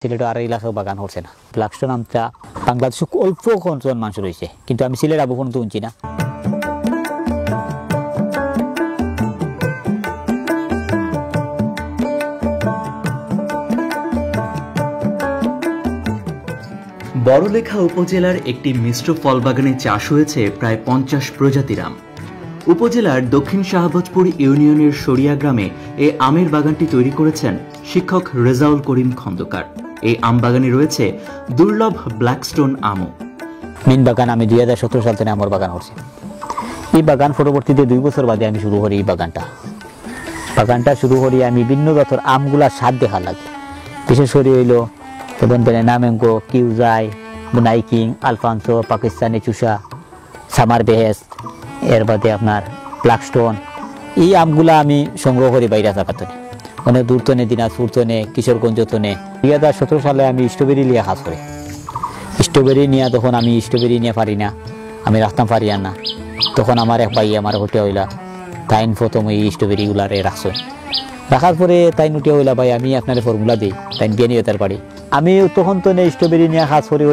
সিলেট আর এলাকায় বাগান হচ্ছে না। ব্ল্যাকস্টোন আমটা বাংলাদেশে অল্প কজন মানুষ রয়েছে, কিন্তু আমি সিলেট আবু পর্যন্ত উনছি না। বড়লেখা উপজেলার একটি মিশ্র ফল বাগানে চাষ হয়েছে প্রায় 50 প্রজাতির আম। উপজেলার দক্ষিণ শাহবাজপুর ইউনিয়নের সরিয়া গ্রামে এই আমের বাগানটি তৈরি করেছেন শিক্ষক রেজাউল করিম খন্দকার। এই আম বাগানে রয়েছে দুর্লভ ব্ল্যাকস্টোন আমও। মেন বাগান আমি 2017 সাল থেকে আমার বাগান করছি। এই বাগান পরবর্তীতে 2 বছর বাদে আমি শুরু করি। এই বাগানটা শুরু করি আমি ভিন্ন জাতের আমগুলা স্বাদ দেখা লাগে। বিশেষ করে হইল যেমন নামেঙ্গো, কিউজাই, বুনাইকিং, আলফানসো, পাকিস্তানি চুষা, সামার বেহেস্ট, এর বাদে আপনার ব্ল্যাকস্টোন। এই আমগুলা আমি সংগ্রহ করি বাইরে থাকাতনে, অনেক দূর তনে, দিনাজপুর তনে, কিশোরগঞ্জ তনে। 2017 সালে আমি স্ট্রবেরি নিয়ে কাজ করি। স্ট্রবেরি নিয়ে তখন আমি স্ট্রবেরি নিয়ে পারি না, আমি রাখতাম পারি না। তখন আমার এক ভাই আমার হোটে হইলা তাইন প্রথম এই স্ট্রবেরিগুলারে রাখছো। রাখার পরে তাই নুটে হইলা ভাই আমি আপনার ফর্মুলা দিই, তাই বিয়ে নিয়ে তার পারি। আমি তখন তো স্ট্রবেরি নিয়ে কাজ করি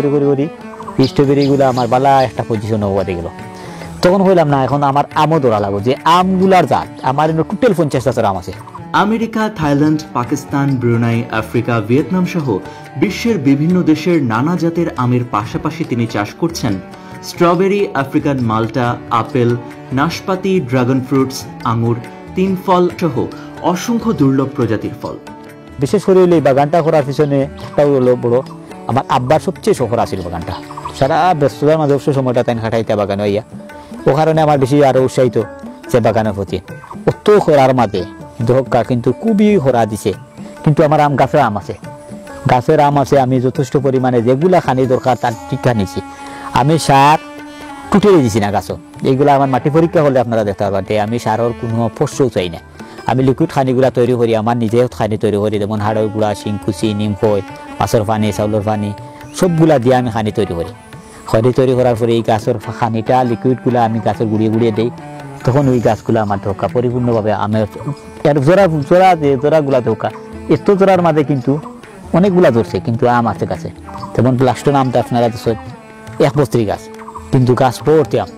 স্ট্রবেরিগুলো আমার বালা একটা পজিশন হওয়া গেল। তখন হইলাম না, এখন আমার আমও ধরা লাগো যে আমগুলার জাত আমার টোটাল 50 জাতের আম আছে। America, Thailand, Pakistan, Brunei, Africa, Vietnam সহ বিশ্বের বিভিন্ন দেশের নানা জাতের আমের পাশাপাশি তিনি চাষ করছেন স্ট্রবেরি, আফ্রিকান মাল্টা, আপেল, নাশপাতি, ড্রাগন ফ্রুটস, আঙুর, তিন ফল সহ অসংখ্য দুর্লভ প্রজাতির ফল। বিশেষ করে এই বাগানটা করার পিছনে একটাও হলো বড়, আমার আব্বার সবচেয়ে শহর আছিল বাগানটা। সারা ব্যস্ততার মাঝে অবশ্য সময়টা তাই খাটাইতে বাগান হইয়া, ও কারণে আমার বেশি আরো উৎসাহিত সে বাগানের প্রতি। অত খরার মাঝে দরকার কিন্তু খুবই খরা দিছে, কিন্তু আমার গাছের আম আছে। আমি যথেষ্ট পরিমাণে যেগুলা খানি দরকার তার টিকা নিছি। আমি সার টুটে দিছি না গাছও। এইগুলা আমার মাটি পরীক্ষা হলে আপনারা দেখতে পারবেন আমি সারের কোনো ফসলও চাই না। আমি লিকুইড খানিগুলা তৈরি করি, আমার নিজেও খানি তৈরি করি, যেমন হাড়ের গুঁড়া, শিংকুচি, নিমখই, মাছের পানি, চাউলের পানি সবগুলা দিয়ে আমি খানি তৈরি করি। খড়ি তৈরি করার পরে এই গাছের খানিটা লিকুইডগুলা আমি গাছের গুঁড়িয়ে দিই। তখন ওই গাছগুলো আমার ধোকা পরিপূর্ণভাবে আমের জোড়াগুলা ধোকা। এত জোড়ার মাঝে কিন্তু অনেকগুলা ধরছে, কিন্তু আম আছে গাছে। যেমন ব্ল্যাকস্টোন আমটা আপনারা দেখছেন 1 বস্তির গাছ, কিন্তু গাছ পড়তে আম।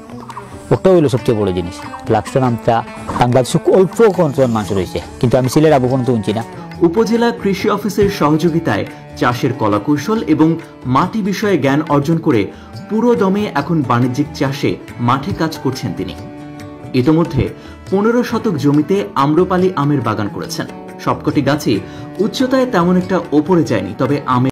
ওটা হইলো সবচেয়ে বড় জিনিস। ব্ল্যাকস্টোন আমটা বাংলাদেশে অল্প কজন মানুষ রয়েছে, কিন্তু আমি সিলেট আবু পর্যন্ত উনছি না। উপজেলা কৃষি অফিসের সহযোগিতায় চাষের কলাকৌশল এবং মাটি বিষয়ে জ্ঞান অর্জন করে পুরো দমে এখন বাণিজ্যিক চাষে মাঠে কাজ করছেন তিনি। ইতোমধ্যে 15 শতক জমিতে আম্রপালি আমের বাগান করেছেন। সবকটি গাছই উচ্চতায় তেমন একটা ওপরে যায়নি, তবে আমের